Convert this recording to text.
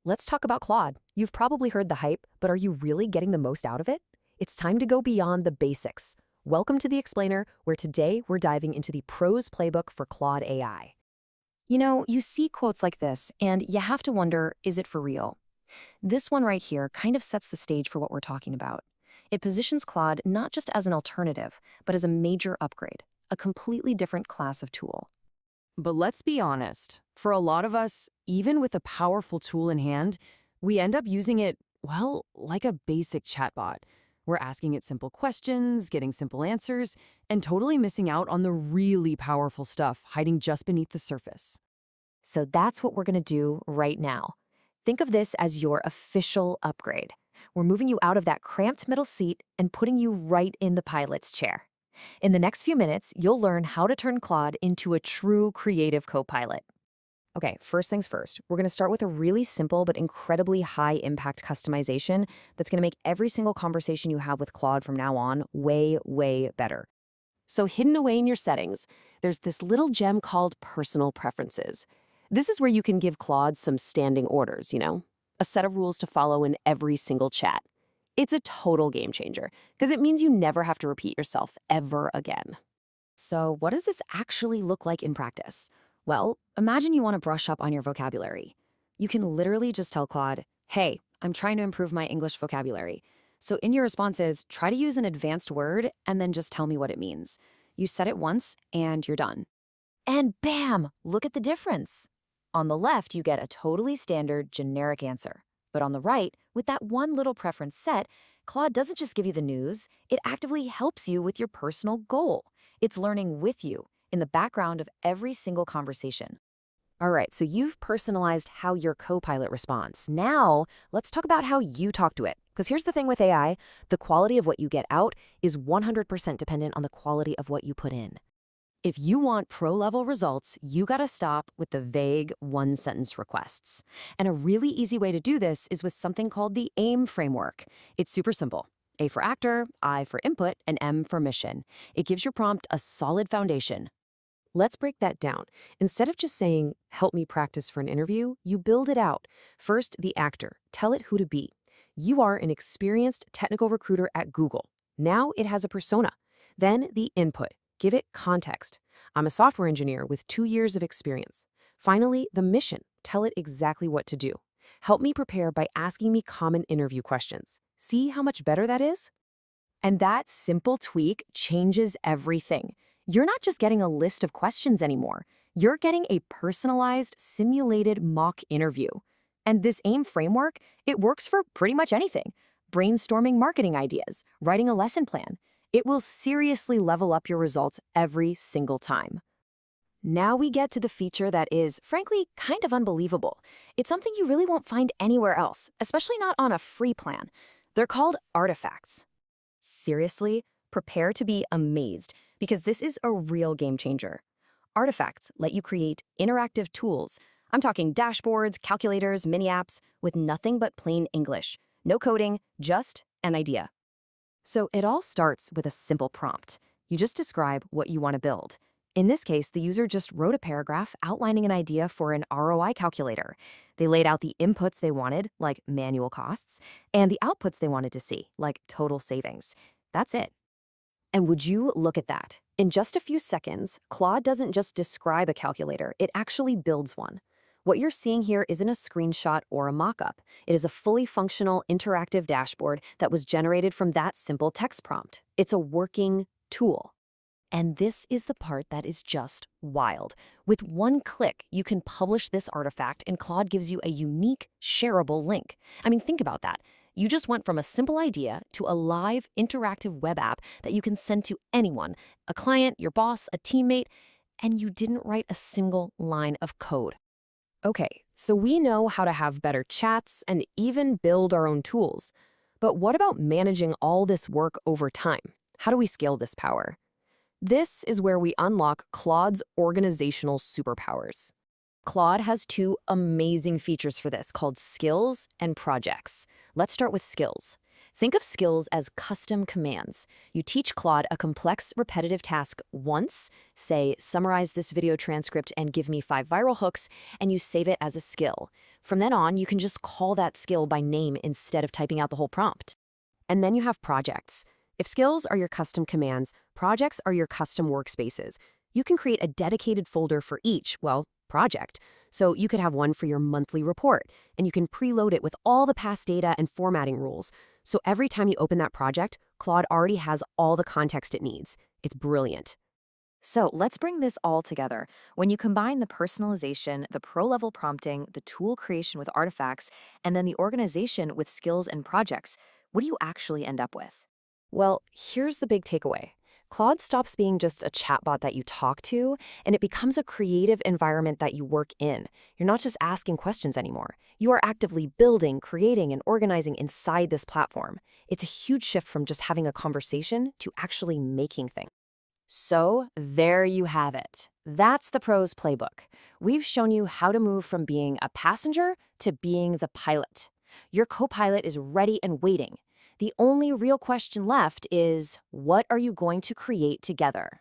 Let's talk about Claude. You've probably heard the hype, but are you really getting the most out of it? It's time to go beyond the basics. Welcome to The Explainer, where today we're diving into the Pro's Playbook for Claude AI. You see quotes like this, and you have to wonder, is it for real? This one right here kind of sets the stage for what we're talking about. It positions Claude not just as an alternative, but as a major upgrade, a completely different class of tool. But let's be honest, for a lot of us, even with a powerful tool in hand, we end up using it, well, like a basic chatbot. We're asking it simple questions, getting simple answers, and totally missing out on the really powerful stuff hiding just beneath the surface. So that's what we're going to do right now. Think of this as your official upgrade. We're moving you out of that cramped middle seat and putting you right in the pilot's chair. In the next few minutes, you'll learn how to turn Claude into a true creative co-pilot. Okay, first things first, we're going to start with a really simple but incredibly high-impact customization that's going to make every single conversation you have with Claude from now on way, way better. So hidden away in your settings, there's this little gem called Personal Preferences. This is where you can give Claude some standing orders, a set of rules to follow in every single chat. It's a total game changer, because it means you never have to repeat yourself ever again. So what does this actually look like in practice? Well, imagine you want to brush up on your vocabulary. You can literally just tell Claude, hey, I'm trying to improve my English vocabulary. So in your responses, try to use an advanced word and then just tell me what it means. You said it once and you're done. And bam, look at the difference. On the left, you get a totally standard, generic answer. But on the right, with that one little preference set, Claude doesn't just give you the news, it actively helps you with your personal goal. It's learning with you, in the background of every single conversation. All right, so you've personalized how your co-pilot responds. Now, let's talk about how you talk to it. Because here's the thing with AI, the quality of what you get out is 100% dependent on the quality of what you put in. If you want pro-level results, you gotta stop with the vague one-sentence requests. And a really easy way to do this is with something called the A.I.M framework. It's super simple. A for actor, I for input, and M for mission. It gives your prompt a solid foundation. Let's break that down. Instead of just saying, help me practice for an interview, you build it out. First, the actor. Tell it who to be. You are an experienced technical recruiter at Google. Now it has a persona. Then the input. Give it context. I'm a software engineer with 2 years of experience. Finally, the mission. Tell it exactly what to do. Help me prepare by asking me common interview questions. See how much better that is? And that simple tweak changes everything. You're not just getting a list of questions anymore. You're getting a personalized, simulated mock interview. And this A.I.M framework, it works for pretty much anything. Brainstorming marketing ideas, writing a lesson plan. It will seriously level up your results every single time. Now we get to the feature that is, frankly, kind of unbelievable. It's something you really won't find anywhere else, especially not on a free plan. They're called artifacts. Seriously, prepare to be amazed, because this is a real game changer. Artifacts let you create interactive tools. I'm talking dashboards, calculators, mini apps, with nothing but plain English. No coding, just an idea. So it all starts with a simple prompt. You just describe what you want to build. In this case, the user just wrote a paragraph outlining an idea for an ROI calculator. They laid out the inputs they wanted, like manual costs, and the outputs they wanted to see, like total savings. That's it. And would you look at that? In just a few seconds, Claude doesn't just describe a calculator, it actually builds one. What you're seeing here isn't a screenshot or a mock-up. It is a fully functional, interactive dashboard that was generated from that simple text prompt. It's a working tool. And this is the part that is just wild. With one click, you can publish this artifact and Claude gives you a unique, shareable link. I mean, think about that. You just went from a simple idea to a live, interactive web app that you can send to anyone, a client, your boss, a teammate, and you didn't write a single line of code. Okay, so we know how to have better chats and even build our own tools. But what about managing all this work over time? How do we scale this power? This is where we unlock Claude's organizational superpowers. Claude has 2 amazing features for this called skills and projects. Let's start with skills. Think of skills as custom commands. You teach Claude a complex, repetitive task once, say, summarize this video transcript and give me 5 viral hooks, and you save it as a skill. From then on, you can just call that skill by name instead of typing out the whole prompt. And then you have projects. If skills are your custom commands, projects are your custom workspaces. You can create a dedicated folder for each, well, project. So you could have one for your monthly report, and you can preload it with all the past data and formatting rules. So every time you open that project, Claude already has all the context it needs. It's brilliant. So let's bring this all together. When you combine the personalization, the pro-level prompting, the tool creation with artifacts, and then the organization with skills and projects, what do you actually end up with? Well, here's the big takeaway. Claude stops being just a chatbot that you talk to, and it becomes a creative environment that you work in. You're not just asking questions anymore. You are actively building, creating, and organizing inside this platform. It's a huge shift from just having a conversation to actually making things. So there you have it. That's the Pro's playbook. We've shown you how to move from being a passenger to being the pilot. Your co-pilot is ready and waiting. The only real question left is, what are you going to create together?